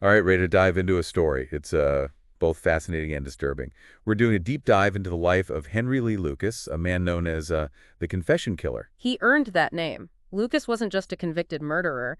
All right, ready to dive into a story. It's both fascinating and disturbing. We're doing a deep dive into the life of Henry Lee Lucas, a man known as the Confession Killer. He earned that name. Lucas wasn't just a convicted murderer.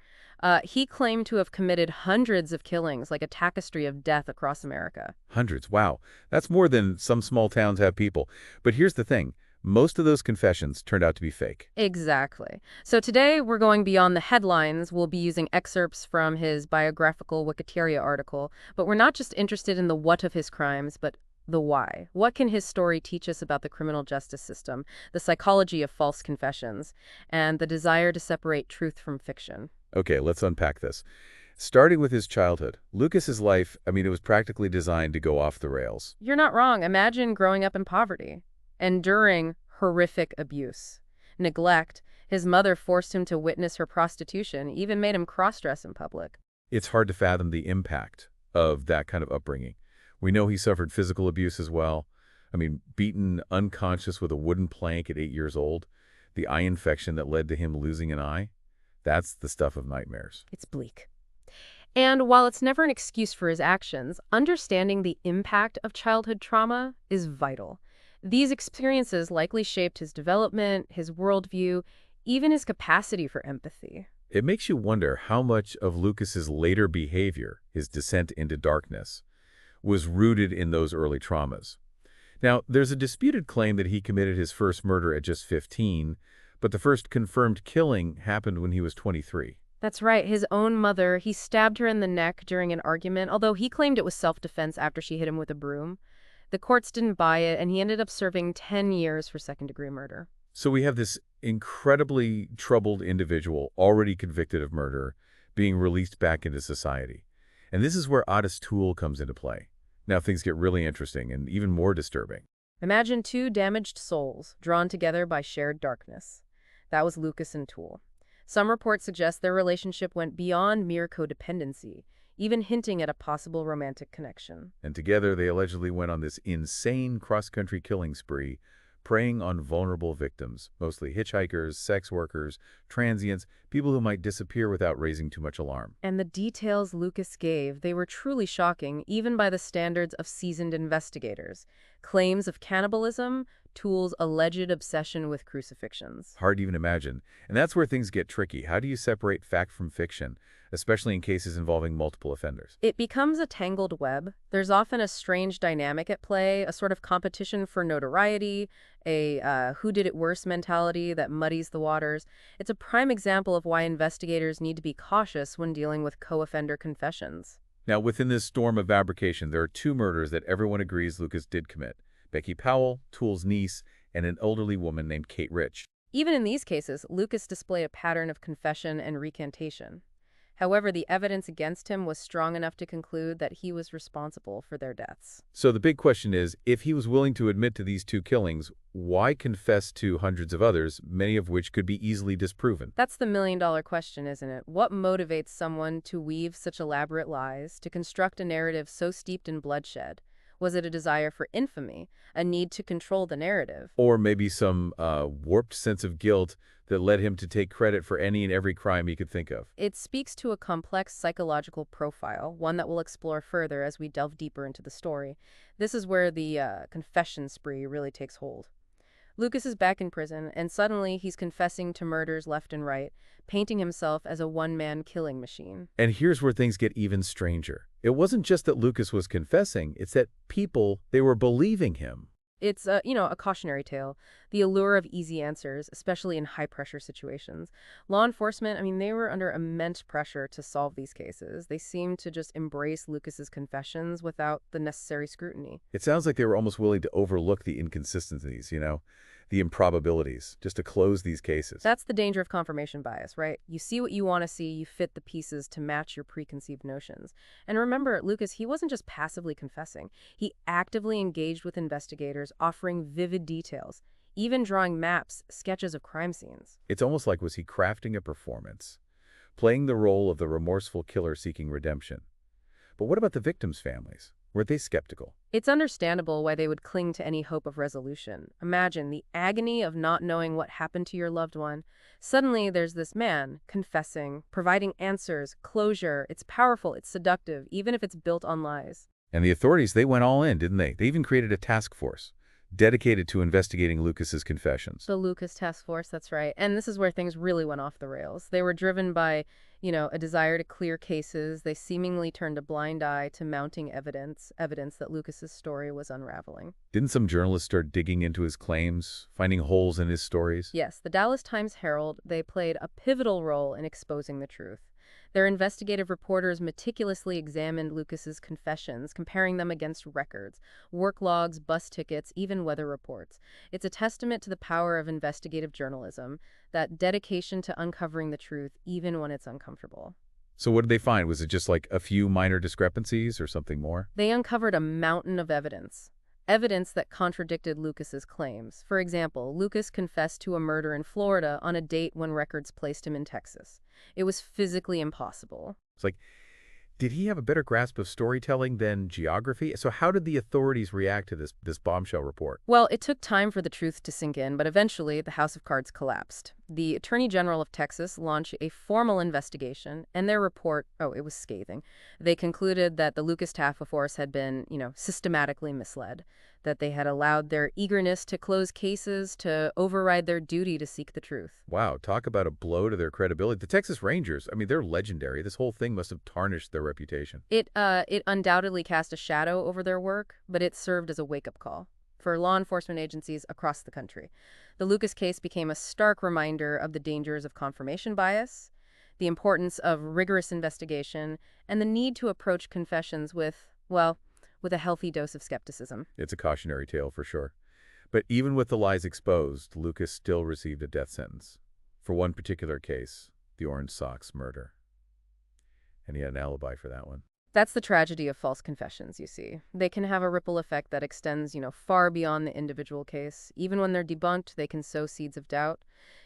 He claimed to have committed hundreds of killings, like a tapestry of death across America. Hundreds. Wow. That's more than some small towns have people. But here's the thing. Most of those confessions turned out to be fake. Exactly. So today we're going beyond the headlines. We'll be using excerpts from his biographical Wikipedia article, but we're not just interested in the what of his crimes, but the why. What can his story teach us about the criminal justice system, the psychology of false confessions, and the desire to separate truth from fiction? Okay, let's unpack this. Starting with his childhood, Lucas's life, it was practically designed to go off the rails. You're not wrong. Imagine growing up in poverty, enduring horrific abuse, neglect. His mother forced him to witness her prostitution, even made him cross-dress in public. It's hard to fathom the impact of that kind of upbringing. We know he suffered physical abuse as well. Beaten unconscious with a wooden plank at 8 years old, the eye infection that led to him losing an eye. That's the stuff of nightmares. It's bleak. And while it's never an excuse for his actions, understanding the impact of childhood trauma is vital. These experiences likely shaped his development, his worldview, even his capacity for empathy. It makes you wonder how much of Lucas's later behavior, his descent into darkness, was rooted in those early traumas. Now, there's a disputed claim that he committed his first murder at just 15, but the first confirmed killing happened when he was 23. That's right, his own mother, he stabbed her in the neck during an argument, although he claimed it was self-defense after she hit him with a broom. The courts didn't buy it, and he ended up serving 10 years for second-degree murder. So we have this incredibly troubled individual, already convicted of murder, being released back into society. And this is where Otis Toole comes into play. Now things get really interesting and even more disturbing. Imagine two damaged souls drawn together by shared darkness. That was Lucas and Toole. Some reports suggest their relationship went beyond mere codependency, even hinting at a possible romantic connection. And together they allegedly went on this insane cross-country killing spree, preying on vulnerable victims, mostly hitchhikers, sex workers, transients, people who might disappear without raising too much alarm. And the details Lucas gave, they were truly shocking, even by the standards of seasoned investigators. Claims of cannibalism, Toole's alleged obsession with crucifixions. Hard to even imagine. And that's where things get tricky. How do you separate fact from fiction, especially in cases involving multiple offenders? It becomes a tangled web. There's often a strange dynamic at play, a sort of competition for notoriety, a who did it worse mentality that muddies the waters. It's a prime example of why investigators need to be cautious when dealing with co-offender confessions. Now, within this storm of fabrication, there are two murders that everyone agrees Lucas did commit. Becky Powell, Toole's niece, and an elderly woman named Kate Rich. Even in these cases, Lucas displayed a pattern of confession and recantation. However, the evidence against him was strong enough to conclude that he was responsible for their deaths. So the big question is, if he was willing to admit to these two killings, why confess to hundreds of others, many of which could be easily disproven? That's the million-dollar question, isn't it? What motivates someone to weave such elaborate lies, to construct a narrative so steeped in bloodshed? Was it a desire for infamy, a need to control the narrative? Or maybe some warped sense of guilt that led him to take credit for any and every crime he could think of. It speaks to a complex psychological profile, one that we'll explore further as we delve deeper into the story. This is where the confession spree really takes hold. Lucas is back in prison, and suddenly he's confessing to murders left and right, painting himself as a one-man killing machine. And here's where things get even stranger. It wasn't just that Lucas was confessing, it's that people, they were believing him. It's a cautionary tale, the allure of easy answers, especially in high-pressure situations. Law enforcement, they were under immense pressure to solve these cases. They seemed to just embrace Lucas's confessions without the necessary scrutiny. It sounds like they were almost willing to overlook the inconsistencies, the improbabilities, just to close these cases. That's the danger of confirmation bias, right? You see what you want to see, you fit the pieces to match your preconceived notions. And remember, Lucas, he wasn't just passively confessing. He actively engaged with investigators, offering vivid details, even drawing maps, sketches of crime scenes. It's almost like was he crafting a performance, playing the role of the remorseful killer seeking redemption. But what about the victims' families? Were they skeptical? It's understandable why they would cling to any hope of resolution. Imagine the agony of not knowing what happened to your loved one. Suddenly, there's this man confessing, providing answers, closure. It's powerful, it's seductive, even if it's built on lies. And the authorities, they went all in, didn't they? They even created a task force dedicated to investigating Lucas's confessions. The Lucas Task Force, that's right. And this is where things really went off the rails. They were driven by, a desire to clear cases. They seemingly turned a blind eye to mounting evidence that Lucas's story was unraveling. Didn't some journalists start digging into his claims, finding holes in his stories? Yes, the Dallas Times-Herald, they played a pivotal role in exposing the truth. Their investigative reporters meticulously examined Lucas's confessions, comparing them against records, work logs, bus tickets, even weather reports. It's a testament to the power of investigative journalism, that dedication to uncovering the truth, even when it's uncomfortable. So what did they find? Was it just like a few minor discrepancies or something more? They uncovered a mountain of evidence that contradicted Lucas's claims. For example, Lucas confessed to a murder in Florida on a date when records placed him in Texas. It was physically impossible. It's like, did he have a better grasp of storytelling than geography? So how did the authorities react to this bombshell report? Well, it took time for the truth to sink in, but eventually the House of Cards collapsed. The Attorney General of Texas launched a formal investigation, and their report, it was scathing. They concluded that the Lucas Task Force had been, systematically misled, that they had allowed their eagerness to close cases to override their duty to seek the truth. Wow, talk about a blow to their credibility. The Texas Rangers, I mean, they're legendary. This whole thing must have tarnished their reputation. It undoubtedly cast a shadow over their work, but it served as a wake-up call for law enforcement agencies across the country. The Lucas case became a stark reminder of the dangers of confirmation bias, the importance of rigorous investigation, and the need to approach confessions with a healthy dose of skepticism. It's a cautionary tale for sure. But even with the lies exposed, Lucas still received a death sentence for one particular case, the Orange Sox murder. And he had an alibi for that one. That's the tragedy of false confessions, you see. They can have a ripple effect that extends, far beyond the individual case. Even when they're debunked, they can sow seeds of doubt.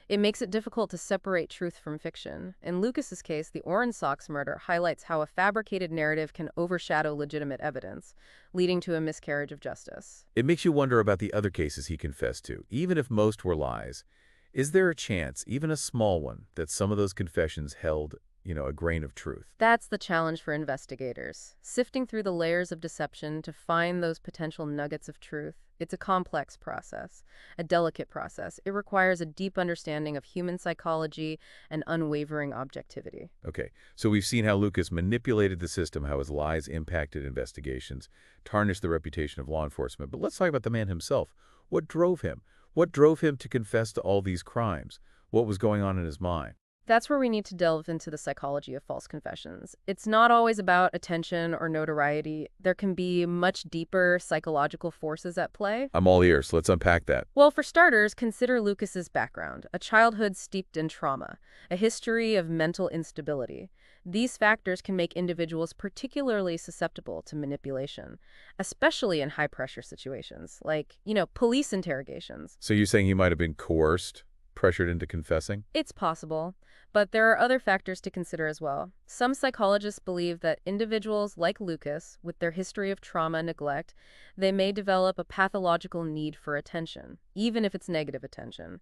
It makes it difficult to separate truth from fiction. In Lucas's case, the Orange Sox murder highlights how a fabricated narrative can overshadow legitimate evidence, leading to a miscarriage of justice. It makes you wonder about the other cases he confessed to. Even if most were lies, is there a chance, even a small one, that some of those confessions held a grain of truth? That's the challenge for investigators, sifting through the layers of deception to find those potential nuggets of truth. It's a complex process, a delicate process. It requires a deep understanding of human psychology and unwavering objectivity. Okay, so we've seen how Lucas manipulated the system, how his lies impacted investigations, tarnished the reputation of law enforcement. But let's talk about the man himself. What drove him? What drove him to confess to all these crimes? What was going on in his mind? That's where we need to delve into the psychology of false confessions. It's not always about attention or notoriety. There can be much deeper psychological forces at play. I'm all ears. Let's unpack that. Well, for starters, consider Lucas's background, a childhood steeped in trauma, a history of mental instability. These factors can make individuals particularly susceptible to manipulation, especially in high-pressure situations, like, police interrogations. So you're saying he might have been coerced, pressured into confessing? It's possible, but there are other factors to consider as well. Some psychologists believe that individuals like Lucas, with their history of trauma and neglect, they may develop a pathological need for attention, even if it's negative attention.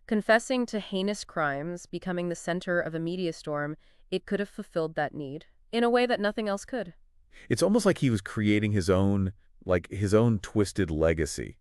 Confessing to heinous crimes, becoming the center of a media storm, it could have fulfilled that need in a way that nothing else could. It's almost like he was creating his own twisted legacy,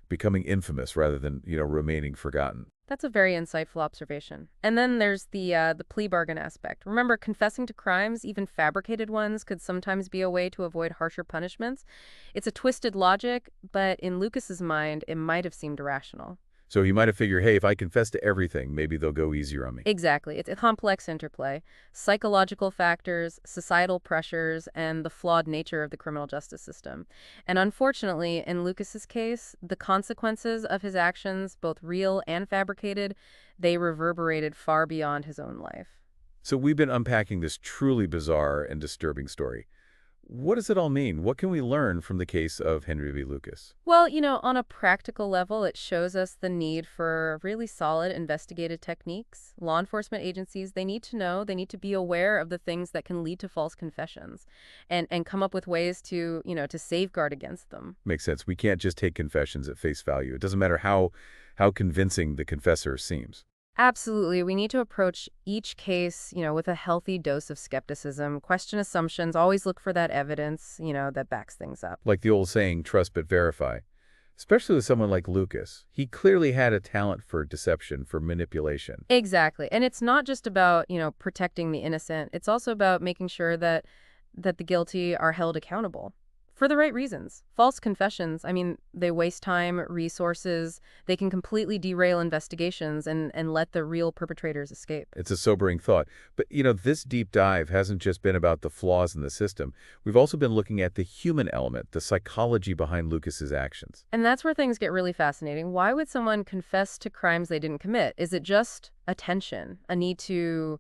becoming infamous rather than, remaining forgotten. That's a very insightful observation. And then there's the plea bargain aspect. Remember, confessing to crimes, even fabricated ones, could sometimes be a way to avoid harsher punishments. It's a twisted logic, but in Lucas's mind, it might have seemed irrational. So he might have figured, hey, if I confess to everything, maybe they'll go easier on me. Exactly. It's a complex interplay. Psychological factors, societal pressures, and the flawed nature of the criminal justice system. And unfortunately, in Lucas's case, the consequences of his actions, both real and fabricated, they reverberated far beyond his own life. So we've been unpacking this truly bizarre and disturbing story. What does it all mean? What can we learn from the case of Henry V. Lucas? Well, on a practical level, it shows us the need for really solid investigative techniques. Law enforcement agencies, they need to know, they need to be aware of the things that can lead to false confessions and come up with ways to safeguard against them. Makes sense. We can't just take confessions at face value. It doesn't matter how convincing the confessor seems. Absolutely. We need to approach each case with a healthy dose of skepticism, question assumptions, always look for that evidence that backs things up. Like the old saying, trust but verify. Especially with someone like Lucas. He clearly had a talent for deception, for manipulation. Exactly. And it's not just about protecting the innocent. It's also about making sure that the guilty are held accountable for the right reasons. False confessions, I mean, they waste time, resources. They can completely derail investigations and let the real perpetrators escape. It's a sobering thought. But, this deep dive hasn't just been about the flaws in the system. We've also been looking at the human element, the psychology behind Lucas's actions. And that's where things get really fascinating. Why would someone confess to crimes they didn't commit? Is it just attention, a need to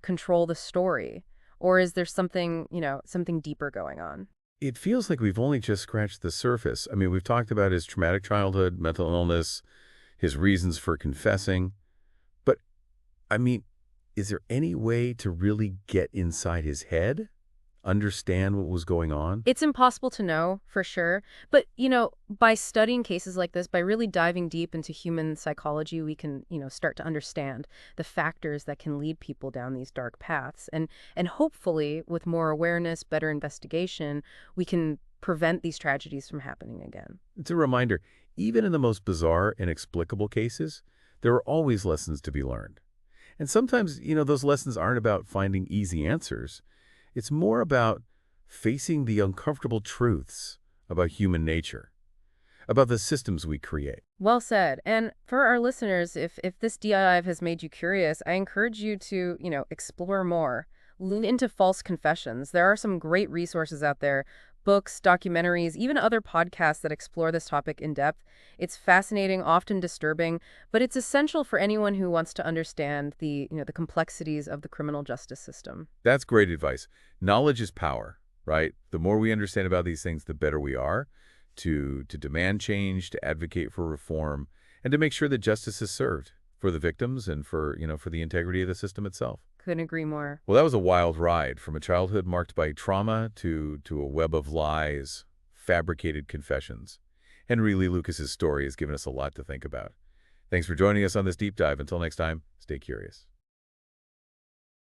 control the story? Or is there something deeper going on? It feels like we've only just scratched the surface. I mean, we've talked about his traumatic childhood, mental illness, his reasons for confessing. But, I mean, is there any way to really get inside his head? Understand what was going on? It's impossible to know for sure. But by studying cases like this, by really diving deep into human psychology, we can start to understand the factors that can lead people down these dark paths. And hopefully, with more awareness, better investigation, we can prevent these tragedies from happening again. It's a reminder, even in the most bizarre, inexplicable cases, there are always lessons to be learned. And sometimes, those lessons aren't about finding easy answers. It's more about facing the uncomfortable truths about human nature, about the systems we create. Well said. And for our listeners, if this dive has made you curious, I encourage you to explore more. Lean into false confessions. There are some great resources out there, books, documentaries, even other podcasts that explore this topic in depth. It's fascinating, often disturbing, but it's essential for anyone who wants to understand the complexities of the criminal justice system. That's great advice. Knowledge is power, right? The more we understand about these things, the better we are to demand change, to advocate for reform, and to make sure that justice is served for the victims and for the integrity of the system itself. Couldn't agree more. Well, that was a wild ride, from a childhood marked by trauma to a web of lies, fabricated confessions. Henry Lee Lucas's story has given us a lot to think about. Thanks for joining us on this deep dive. Until next time, stay curious.